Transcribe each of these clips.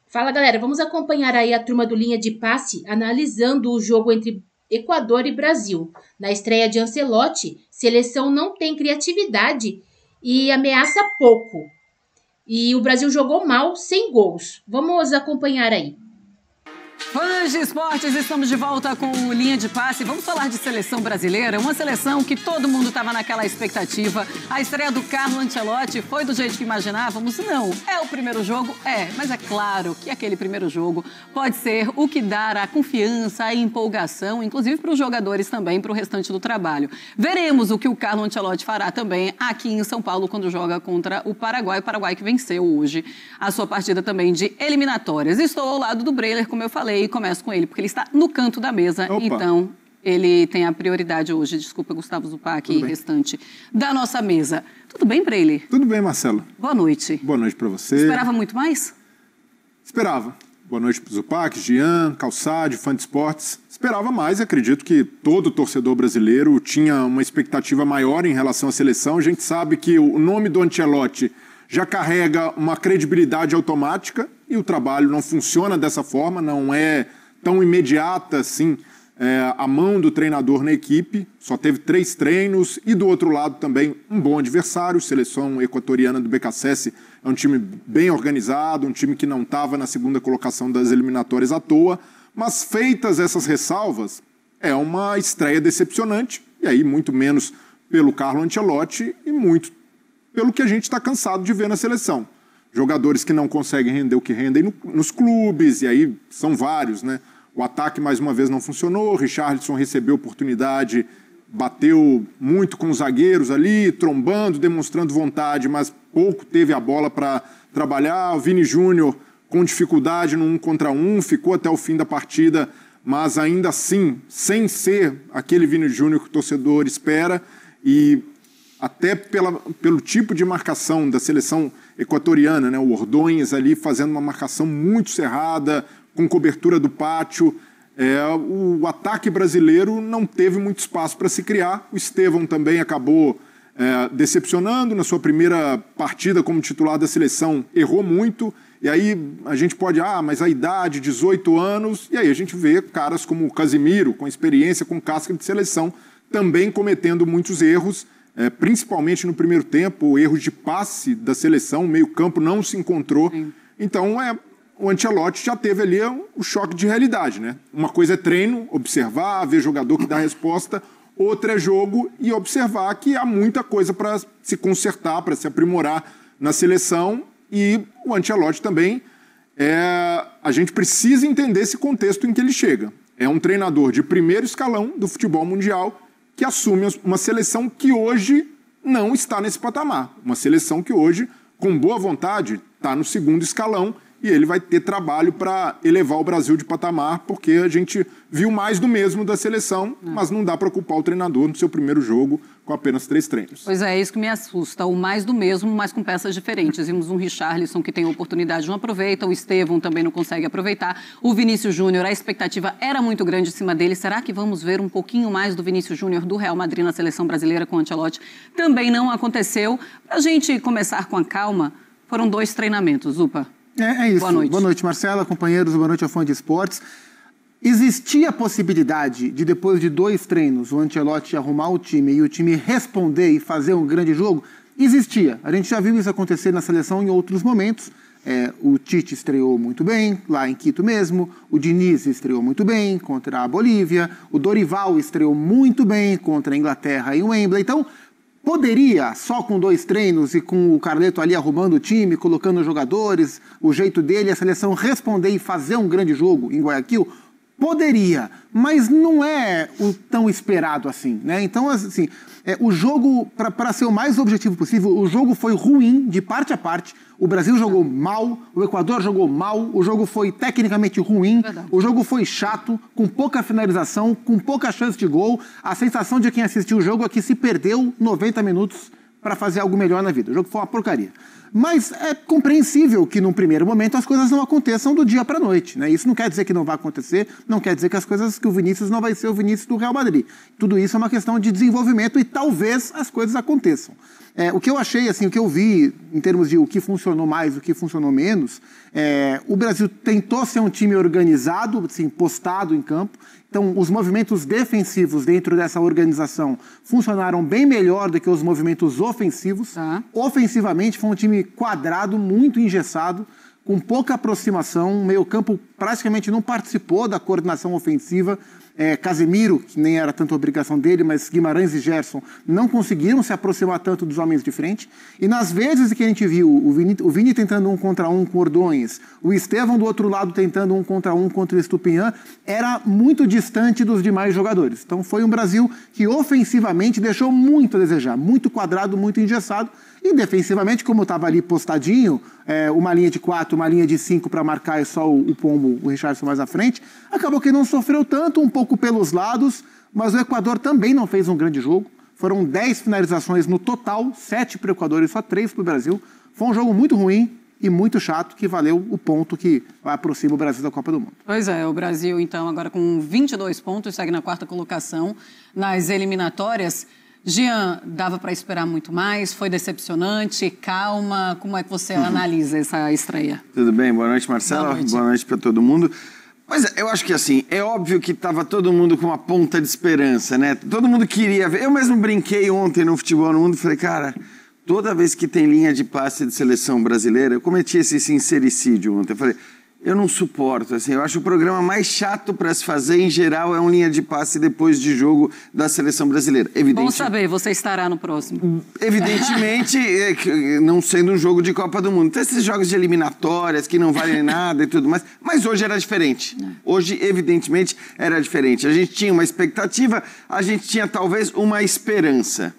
Fala, galera, vamos acompanhar aí a turma do Linha de Passe analisando o jogo entre Equador e Brasil. Na estreia de Ancelotti, seleção não tem criatividade e ameaça pouco. E o Brasil jogou mal, sem gols. Vamos acompanhar aí. Fãs de esportes, estamos de volta com o Linha de Passe. Vamos falar de seleção brasileira, uma seleção que todo mundo estava naquela expectativa. A estreia do Carlo Ancelotti foi do jeito que imaginávamos? Não. É o primeiro jogo? É. Mas é claro que aquele primeiro jogo pode ser o que dar a confiança, a empolgação, inclusive para os jogadores também, para o restante do trabalho. Veremos o que o Carlo Ancelotti fará também aqui em São Paulo quando joga contra o Paraguai. O Paraguai que venceu hoje a sua partida também de eliminatórias. Estou ao lado do Breler, como eu falei, e começo com ele, porque ele está no canto da mesa. Opa. Então ele tem a prioridade hoje. Desculpa, Gustavo Zupac e restante da nossa mesa. Tudo bem, Breler? Tudo bem, Marcelo. Boa noite. Boa noite para você. Esperava muito mais? Esperava. Boa noite para o Zupac, Jean, Calçade, fã de esportes. Esperava mais, acredito que todo torcedor brasileiro tinha uma expectativa maior em relação à seleção. A gente sabe que o nome do Ancelotti já carrega uma credibilidade automática e o trabalho não funciona dessa forma, não é tão imediata assim a mão do treinador na equipe. Só teve 3 treinos e do outro lado também um bom adversário. A seleção equatoriana do BKSS é um time bem organizado, um time que não estava na segunda colocação das eliminatórias à toa, mas feitas essas ressalvas, é uma estreia decepcionante, e aí muito menos pelo Carlo Ancelotti e muito pelo que a gente está cansado de ver na seleção. Jogadores que não conseguem render o que rendem nos clubes, e aí são vários, né? O ataque, mais uma vez, não funcionou, Richarlison recebeu oportunidade, bateu muito com os zagueiros ali, trombando, demonstrando vontade, mas pouco teve a bola para trabalhar. O Vini Júnior, com dificuldade no 1 contra 1, ficou até o fim da partida, mas ainda assim, sem ser aquele Vini Júnior que o torcedor espera, e até pelo tipo de marcação da seleção equatoriana, né? O Ordonhas ali fazendo uma marcação muito cerrada, com cobertura do pátio. O ataque brasileiro não teve muito espaço para se criar. O Estevão também acabou decepcionando na sua primeira partida como titular da seleção, errou muito. E aí a gente pode, mas a idade, 18 anos, e aí a gente vê caras como o Casimiro, com experiência, com casca de seleção, também cometendo muitos erros. Principalmente no primeiro tempo, erros de passe da seleção, o meio-campo não se encontrou. Sim. Então, o Ancelotti já teve ali o choque de realidade, né? Uma coisa é treino, observar, ver jogador que dá resposta, outra é jogo e observar que há muita coisa para se consertar, para se aprimorar na seleção. E o Ancelotti também, a gente precisa entender esse contexto em que ele chega. É um treinador de primeiro escalão do futebol mundial, que assume uma seleção que hoje não está nesse patamar. Uma seleção que hoje, com boa vontade, está no segundo escalão e ele vai ter trabalho para elevar o Brasil de patamar, porque a gente viu mais do mesmo da seleção, mas não dá para culpar o treinador no seu primeiro jogo com apenas 3 treinos. Pois é isso que me assusta, o mais do mesmo, mas com peças diferentes. Vimos um Richarlison que tem oportunidade, não aproveita, o Estevão também não consegue aproveitar, o Vinícius Júnior, a expectativa era muito grande em cima dele. Será que vamos ver um pouquinho mais do Vinícius Júnior do Real Madrid na seleção brasileira com o Ancelotti? Também não aconteceu. Para a gente começar com a calma, foram 2 treinamentos, Zupa. É isso. Boa noite, Marcela, companheiros, boa noite ao fã de esportes. Existia a possibilidade de, depois de 2 treinos, o Ancelotti arrumar o time e o time responder e fazer um grande jogo? Existia. A gente já viu isso acontecer na seleção em outros momentos. O Tite estreou muito bem, lá em Quito mesmo. O Diniz estreou muito bem contra a Bolívia. O Dorival estreou muito bem contra a Inglaterra e o Wembley. Então, poderia, só com 2 treinos e com o Carleto ali arrumando o time, colocando os jogadores, o jeito dele, a seleção responder e fazer um grande jogo em Guayaquil? Poderia, mas não é o tão esperado assim, né? Então, assim, o jogo, para ser o mais objetivo possível, o jogo foi ruim de parte a parte. O Brasil jogou mal, o Equador jogou mal, o jogo foi tecnicamente ruim, o jogo foi chato, com pouca finalização, com pouca chance de gol. A sensação de quem assistiu o jogo é que se perdeu 90 minutos para fazer algo melhor na vida. O jogo foi uma porcaria. Mas é compreensível que, num primeiro momento, as coisas não aconteçam do dia para a noite, né? Isso não quer dizer que não vai acontecer, não quer dizer que o Vinícius não vai ser o Vinícius do Real Madrid. Tudo isso é uma questão de desenvolvimento e talvez as coisas aconteçam. O que eu achei, assim, o que eu vi em termos de o que funcionou mais, o que funcionou menos, o Brasil tentou ser um time organizado, assim, postado em campo. Então, os movimentos defensivos dentro dessa organização funcionaram bem melhor do que os movimentos ofensivos. Ofensivamente, foi um time quadrado, muito engessado, com pouca aproximação. O meio-campo praticamente não participou da coordenação ofensiva. Casemiro, que nem era tanto obrigação dele, mas Guimarães e Gerson não conseguiram se aproximar tanto dos homens de frente. E nas vezes que a gente viu o Vini tentando 1 contra 1 com o Ordonhas, o Estevão do outro lado tentando 1 contra 1 contra o Estupiñán, era muito distante dos demais jogadores. Então foi um Brasil que ofensivamente deixou muito a desejar, muito quadrado, muito engessado. E defensivamente, como estava ali postadinho, uma linha de 4, uma linha de 5 para marcar e só o Pombo, o Richarlison mais à frente, acabou que não sofreu tanto, um pouco pelos lados, mas o Equador também não fez um grande jogo. Foram 10 finalizações no total, 7 para o Equador e só 3 para o Brasil. Foi um jogo muito ruim e muito chato, que valeu o ponto que aproxima o Brasil da Copa do Mundo. Pois é, o Brasil, então, agora com 22 pontos, segue na 4ª colocação nas eliminatórias. Jean, dava para esperar muito mais? Foi decepcionante? Calma? Como é que você analisa essa estreia? Tudo bem? Boa noite, Marcela. Boa noite para todo mundo. Mas eu acho que assim, é óbvio que estava todo mundo com uma ponta de esperança, né? Todo mundo queria ver. Eu mesmo brinquei ontem no Futebol no Mundo e falei, cara, toda vez que tem linha de passe de seleção brasileira, eu cometi esse sincericídio ontem. Eu falei, eu não suporto, assim, eu acho o programa mais chato para se fazer, em geral, é um linha de passe depois de jogo da seleção brasileira. Bom saber, você estará no próximo. Evidentemente, não sendo um jogo de Copa do Mundo. Tem esses jogos de eliminatórias que não valem nada e tudo mais, mas hoje era diferente. Hoje, evidentemente, era diferente. A gente tinha uma expectativa, a gente tinha talvez uma esperança.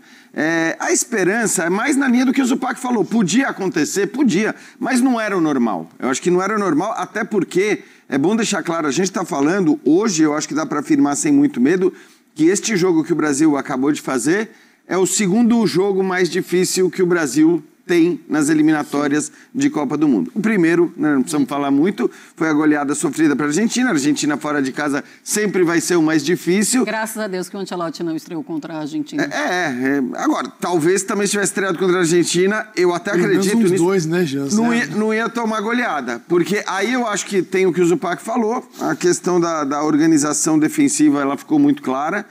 A esperança é mais na linha do que o Zupac falou. Podia acontecer, podia, mas não era o normal. Eu acho que não era o normal, até porque, é bom deixar claro, a gente está falando, hoje eu acho que dá para afirmar sem muito medo, que este jogo que o Brasil acabou de fazer é o segundo jogo mais difícil que o Brasil tem nas eliminatórias de Copa do Mundo. O primeiro, né, não precisamos falar muito, foi a goleada sofrida para a Argentina. A Argentina fora de casa sempre vai ser o mais difícil. Graças a Deus que o Ancelotti não estreou contra a Argentina. Agora, talvez também se tivesse estreado contra a Argentina, eu até acredito nisso. Dois, né, Jean? Não ia tomar goleada. Porque aí eu acho que tem o que o Zupac falou, a questão da organização defensiva, ela ficou muito clara.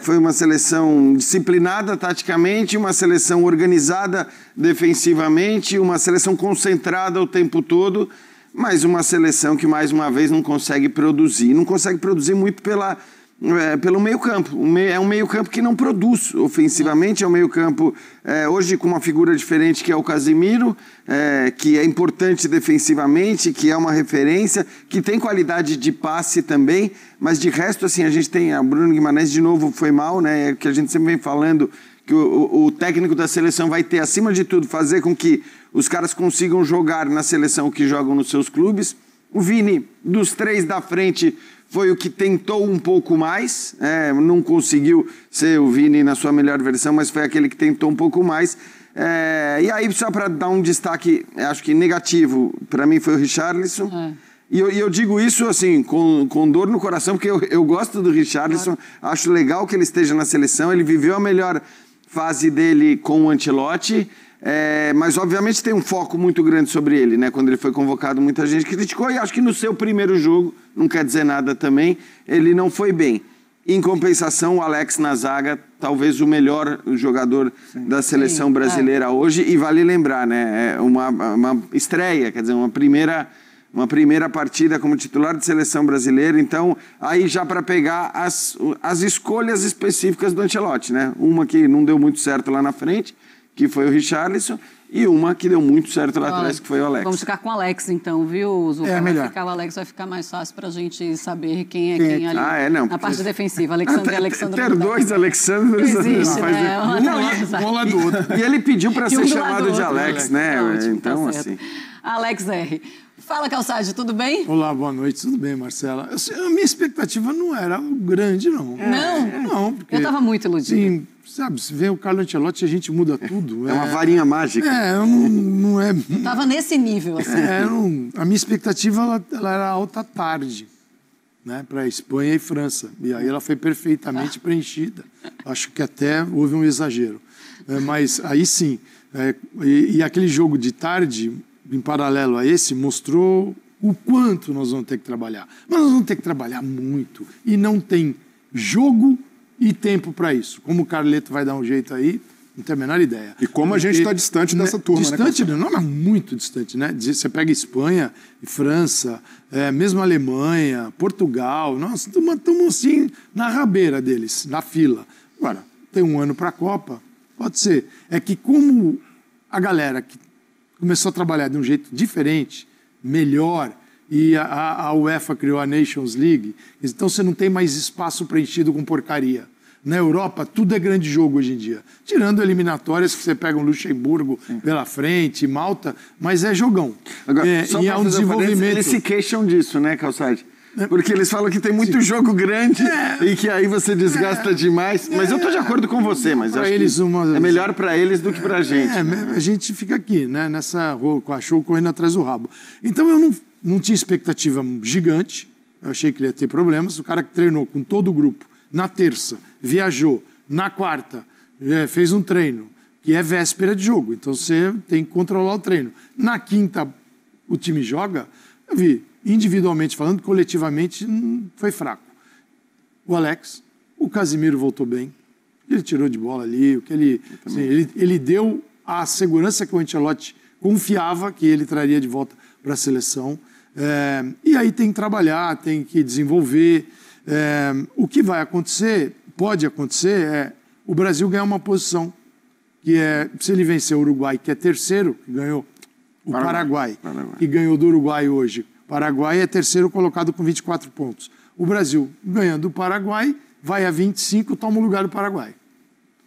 Foi uma seleção disciplinada taticamente, uma seleção organizada defensivamente, uma seleção concentrada o tempo todo, mas uma seleção que, mais uma vez, não consegue produzir. Não consegue produzir muito pelo meio-campo. É um meio-campo que não produz ofensivamente, é um meio-campo hoje com uma figura diferente, que é o Casemiro, que é importante defensivamente, que é uma referência, que tem qualidade de passe também, mas de resto, assim, a gente tem a Bruno Guimarães, de novo, foi mal, né? Que a gente sempre vem falando que o técnico da seleção vai ter, acima de tudo, fazer com que os caras consigam jogar na seleção o que jogam nos seus clubes. O Vini, dos 3 da frente, foi o que tentou um pouco mais, não conseguiu ser o Vini na sua melhor versão, mas foi aquele que tentou um pouco mais. E aí, só para dar um destaque, acho que negativo, para mim foi o Richarlison. E eu digo isso assim, com dor no coração, porque eu gosto do Richarlison, acho legal que ele esteja na seleção, ele viveu a melhor fase dele com o Ancelotti, mas obviamente tem um foco muito grande sobre ele, né? Quando ele foi convocado, muita gente criticou, e acho que no seu primeiro jogo, não quer dizer nada também, ele não foi bem. Em compensação, o Alex na zaga, talvez o melhor jogador da seleção brasileira hoje, e vale lembrar, né? Uma estreia, quer dizer, uma primeira partida como titular de seleção brasileira, então aí já para pegar as escolhas específicas do Ancelotti, né? Uma que não deu muito certo lá na frente, que foi o Richarlison, e uma que deu muito certo lá atrás, que foi o Alex. Vamos ficar com o Alex, então, viu, Zupa? Melhor. O Alex vai ficar mais fácil pra gente saber quem é quem ali na parte defensiva. Alexandre ter 2 Alexandres não existe, né? Um lá do outro. E ele pediu para ser chamado de Alex, né? Ótimo, então, tá assim... Alex R. Fala, Calçade, tudo bem? Olá, boa noite. Tudo bem, Marcela? A minha expectativa não era grande, não. Não? Porque, Eu estava muito iludida. Sim, sabe, se vem o Carlo Ancelotti, a gente muda tudo. É uma varinha mágica. Não é... Estava nesse nível, assim. A minha expectativa ela era alta tarde, né, para Espanha e França. E aí ela foi perfeitamente preenchida. Acho que até houve um exagero. Mas aí sim. E aquele jogo de tarde, em paralelo a esse, mostrou o quanto nós vamos ter que trabalhar. Mas nós vamos ter que trabalhar muito. E não tem jogo e tempo para isso. Como o Carleto vai dar um jeito aí, não tenho a menor ideia. E como a gente está distante dessa turma, distante, né? Não, mas muito distante, né? Você pega Espanha e França, mesmo Alemanha, Portugal, nós estamos assim na rabeira deles, na fila. Agora, tem um ano para a Copa, pode ser. É que como a galera que começou a trabalhar de um jeito diferente, melhor, e a UEFA criou a Nations League, então você não tem mais espaço preenchido com porcaria. Na Europa, tudo é grande jogo hoje em dia. Tirando eliminatórias, que você pega um Luxemburgo pela frente, Malta, mas é jogão. Agora, E é um desenvolvimento. Eles se queixam disso, né, Calçade? Porque eles falam que tem muito jogo grande e que aí você desgasta demais. Mas eu estou de acordo com você, mas acho que é melhor para eles do que para a gente. A gente fica aqui, né, com a show correndo atrás do rabo. Então eu não tinha expectativa gigante, eu achei que ele ia ter problemas. O cara que treinou com todo o grupo na terça, viajou, na quarta, fez um treino, que é véspera de jogo, então você tem que controlar o treino. Na quinta, o time joga, eu vi, individualmente falando, coletivamente, foi fraco. O Alex, o Casimiro voltou bem, ele tirou de bola ali, o que ele deu a segurança que o Ancelotti confiava que ele traria de volta para a seleção. E aí tem que trabalhar, tem que desenvolver. O que vai acontecer, pode acontecer, é o Brasil ganhar uma posição, que é, se ele vencer o Uruguai, que é terceiro, que ganhou o Paraguai, que ganhou do Uruguai hoje. O Paraguai é terceiro colocado com 24 pontos. O Brasil, ganhando o Paraguai, vai a 25, toma o lugar do Paraguai.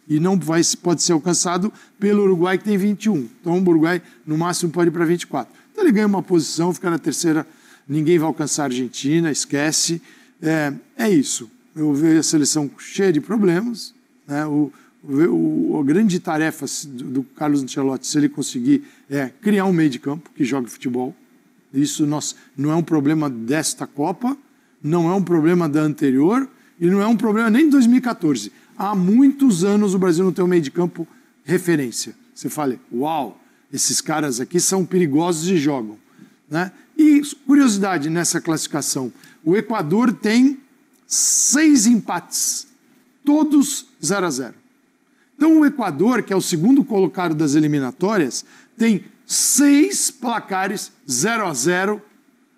E não pode ser alcançado pelo Uruguai, que tem 21. Então o Uruguai, no máximo, pode ir para 24. Então ele ganha uma posição, fica na terceira, ninguém vai alcançar a Argentina, esquece. É isso. Eu vejo a seleção cheia de problemas. Né? A grande tarefa do Carlos Ancelotti, se ele conseguir, é criar um meio de campo que jogue futebol. Isso não é um problema desta Copa, não é um problema da anterior e não é um problema nem de 2014. Há muitos anos o Brasil não tem um meio de campo referência. Você fala, uau, esses caras aqui são perigosos e jogam. Né? E curiosidade nessa classificação, o Equador tem 6 empates, todos 0-0. Então o Equador, que é o segundo colocado das eliminatórias, tem 6 placares 0-0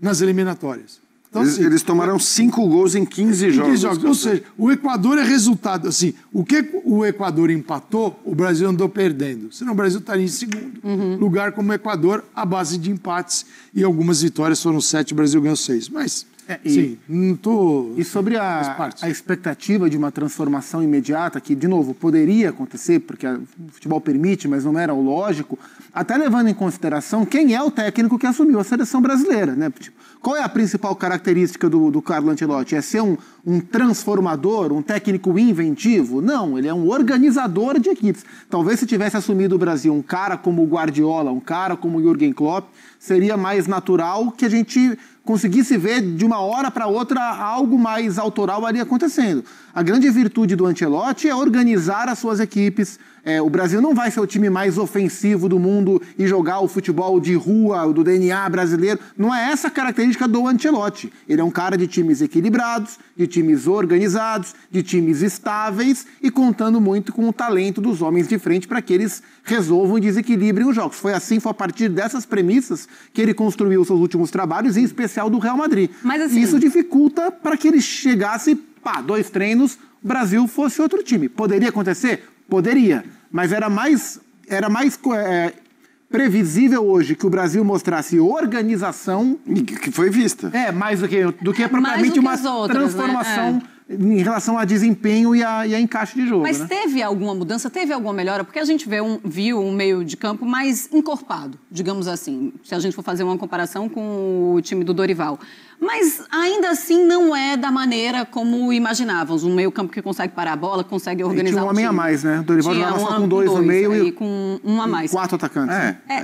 nas eliminatórias. Então, eles tomaram 5 gols em 15 jogos. Ou seja, o Equador é resultado. Assim, o que o Equador empatou, o Brasil andou perdendo. Senão o Brasil estaria em segundo lugar como o Equador, à base de empates. E algumas vitórias foram 7, o Brasil ganhou 6. Mas, sim, não estou... E sobre a expectativa de uma transformação imediata, que, de novo, poderia acontecer, porque o futebol permite, mas não era o lógico, até levando em consideração quem é o técnico que assumiu a seleção brasileira, né? Tipo, qual é a principal característica do Carlo Ancelotti? É ser um transformador, um técnico inventivo? Não, ele é um organizador de equipes. Talvez se tivesse assumido o Brasil um cara como o Guardiola, um cara como o Jürgen Klopp, seria mais natural que a gente conseguisse ver de uma hora para outra algo mais autoral ali acontecendo. A grande virtude do Ancelotti é organizar as suas equipes. O Brasil não vai ser o time mais ofensivo do mundo e jogar o futebol de rua, do DNA brasileiro. Não é essa a característica do Ancelotti. Ele é um cara de times equilibrados, de times organizados, de times estáveis e contando muito com o talento dos homens de frente para que eles resolvam e desequilibrem os jogos. Foi a partir dessas premissas que ele construiu os seus últimos trabalhos, em especial do Real Madrid. Mas, assim, e isso dificulta para que ele chegasse, 2 treinos, o Brasil fosse outro time. Poderia acontecer? Poderia. Mas era mais previsível hoje que o Brasil mostrasse organização... Que foi vista. Mais do que propriamente uma transformação em relação a desempenho e a encaixe de jogo. Mas né? teve alguma mudança, teve alguma melhora? Porque a gente viu um meio de campo mais encorpado, digamos assim, se a gente for fazer uma comparação com o time do Dorival. Mas ainda assim não é da maneira como imaginávamos. Um meio campo que consegue parar a bola, consegue organizar tinha um homem a mais, né? O Dorival jogava só com dois no meio e com um a mais. 4 atacantes.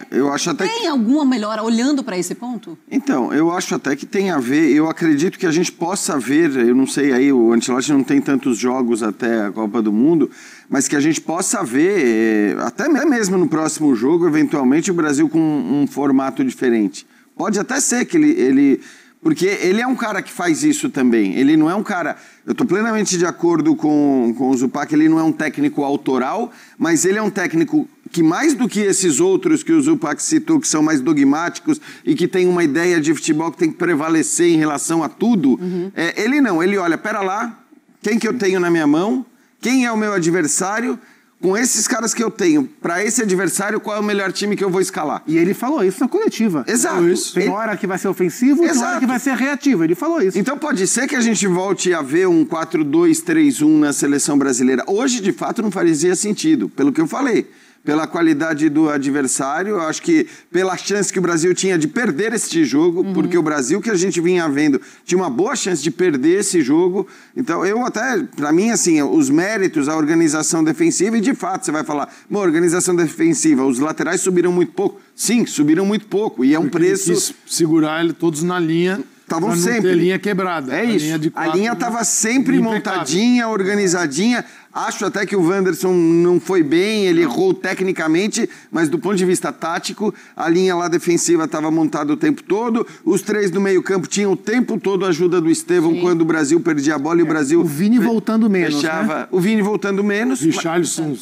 Eu acho até Tem alguma melhora olhando para esse ponto? Então, eu acho até que tem a ver, eu acredito que a gente possa ver, eu não sei aí, o Ancelotti não tem tantos jogos até a Copa do Mundo, mas que a gente possa ver, até mesmo no próximo jogo, eventualmente, o Brasil com um formato diferente. Pode até ser que ele porque ele é um cara que faz isso também. Ele não é um cara... Eu estou plenamente de acordo com o Zupac, ele não é um técnico autoral, mas ele é um técnico que, mais do que esses outros que o Zupac citou, que são mais dogmáticos e que tem uma ideia de futebol que tem que prevalecer em relação a tudo, ele não. Ele olha, pera lá, quem que eu tenho na minha mão? Quem é o meu adversário? Com esses caras que eu tenho, para esse adversário, qual é o melhor time que eu vou escalar? E ele falou isso na coletiva. Exato. Tem hora que vai ser ofensivo e tem hora que vai ser reativo. Ele falou isso. Então pode ser que a gente volte a ver um 4-2-3-1 na seleção brasileira. Hoje, de fato, não fazia sentido, pelo que eu falei. Pela qualidade do adversário, eu acho que pela chance que o Brasil tinha de perder este jogo, porque o Brasil que a gente vinha vendo tinha uma boa chance de perder esse jogo. Então, eu até, para mim, assim, os méritos, a organização defensiva, e de fato, você vai falar, organização defensiva, os laterais subiram muito pouco. Sim, subiram muito pouco, e é um preço... Ele quis segurar ele todos na linha... Estavam sempre. A linha quebrada. É isso. A linha estava sempre montadinha, organizadinha. Acho até que o Wanderson não foi bem, ele errou tecnicamente, mas do ponto de vista tático, a linha lá defensiva estava montada o tempo todo. Os três do meio-campo tinham o tempo todo a ajuda do Estevão quando o Brasil perdia a bola e o Brasil. O Vini voltando menos. Fechava. Né? O Vini voltando menos. Richarlison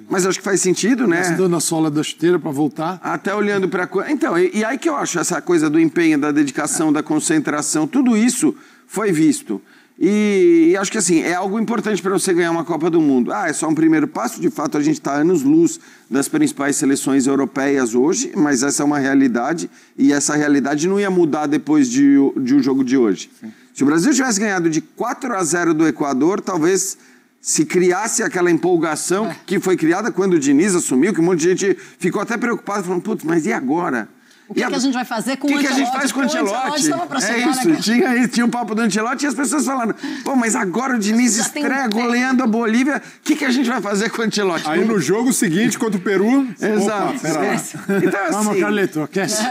Mas acho que faz sentido, né? dando a sola da chuteira para voltar. Até olhando para... Então, e aí que eu acho essa coisa do empenho, da dedicação, da concentração, tudo isso foi visto. E acho que assim, é algo importante para você ganhar uma Copa do Mundo. É só um primeiro passo, de fato a gente está anos-luz das principais seleções europeias hoje, mas essa é uma realidade e essa realidade não ia mudar depois de um jogo de hoje. Sim. Se o Brasil tivesse ganhado de 4-0 do Equador, talvez se criasse aquela empolgação que foi criada quando o Diniz assumiu, que um monte de gente ficou até preocupado, falando, putz, mas e agora? O que a gente vai fazer com o Ancelotti? O que a gente faz com o Ancelotti? É isso, tinha o papo do Ancelotti e as pessoas falando, pô, mas agora o Diniz estreia goleando a goleando a Bolívia, o que a gente vai fazer com o Ancelotti? Aí no jogo seguinte, contra o Peru... Exato. Então, assim, vamos, Carleto, aquece.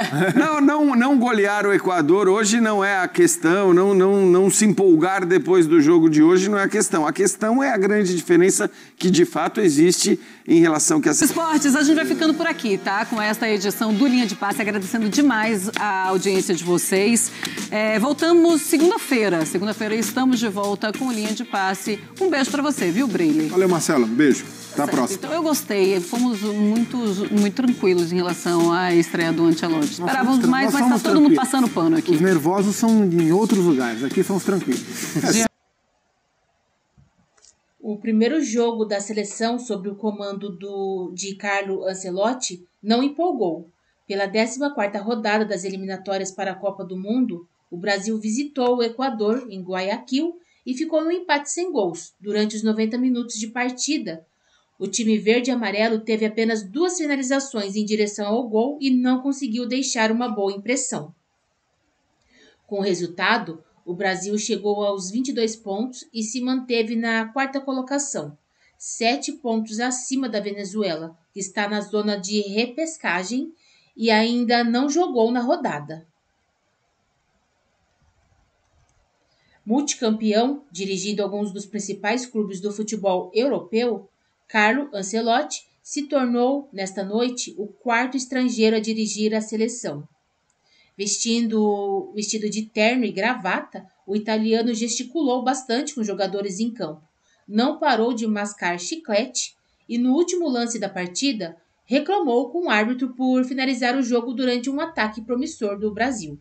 Não golear o Equador hoje não é a questão, não se empolgar depois do jogo de hoje não é a questão. A questão é a grande diferença que de fato existe em relação que Esportes, a gente vai ficando por aqui, tá? Com esta edição do Linha de Passe, agradecendo demais a audiência de vocês. Voltamos segunda-feira. Segunda-feira estamos de volta com Linha de Passe. Um beijo pra você, viu, Briley? Valeu, Marcela. Um beijo. Até a próxima. Então, eu gostei. Fomos muito tranquilos em relação à estreia do Ancelotti. Esperávamos mais, mas tá todo mundo passando pano aqui. Os nervosos são em outros lugares. Aqui são os tranquilos. O primeiro jogo da seleção sob o comando de Carlo Ancelotti não empolgou. Pela 14ª rodada das eliminatórias para a Copa do Mundo, o Brasil visitou o Equador em Guayaquil e ficou no empate sem gols durante os 90 minutos de partida. O time verde e amarelo teve apenas 2 finalizações em direção ao gol e não conseguiu deixar uma boa impressão. Com o resultado, o Brasil chegou aos 22 pontos e se manteve na 4ª colocação, 7 pontos acima da Venezuela, que está na zona de repescagem e ainda não jogou na rodada. Multicampeão, dirigindo alguns dos principais clubes do futebol europeu, Carlo Ancelotti se tornou, nesta noite, o 4º estrangeiro a dirigir a seleção. Vestido de terno e gravata, o italiano gesticulou bastante com os jogadores em campo, não parou de mascar chiclete e, no último lance da partida, reclamou com o árbitro por finalizar o jogo durante um ataque promissor do Brasil.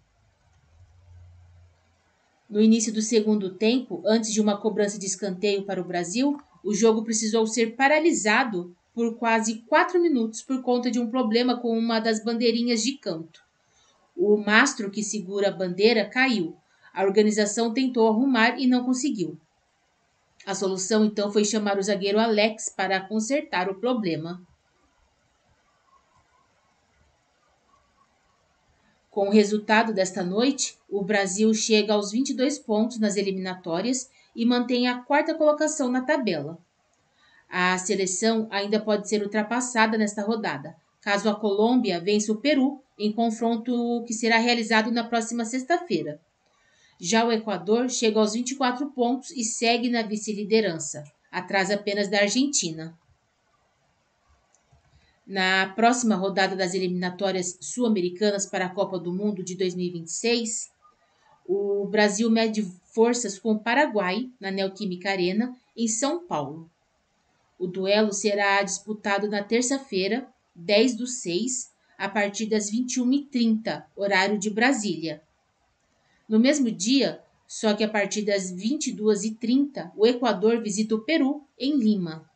No início do segundo tempo, antes de uma cobrança de escanteio para o Brasil, o jogo precisou ser paralisado por quase 4 minutos por conta de um problema com uma das bandeirinhas de canto. O mastro que segura a bandeira caiu. A organização tentou arrumar e não conseguiu. A solução, então, foi chamar o zagueiro Alex para consertar o problema. Com o resultado desta noite, o Brasil chega aos 22 pontos nas eliminatórias e mantém a quarta colocação na tabela. A seleção ainda pode ser ultrapassada nesta rodada, caso a Colômbia vença o Peru em confronto que será realizado na próxima sexta-feira. Já o Equador chega aos 24 pontos e segue na vice-liderança, atrás apenas da Argentina. Na próxima rodada das eliminatórias sul-americanas para a Copa do Mundo de 2026, o Brasil mede forças com o Paraguai na Neoquímica Arena, em São Paulo. O duelo será disputado na terça-feira, 10/6, a partir das 21h30, horário de Brasília. No mesmo dia, só que a partir das 22h30, o Equador visita o Peru, em Lima.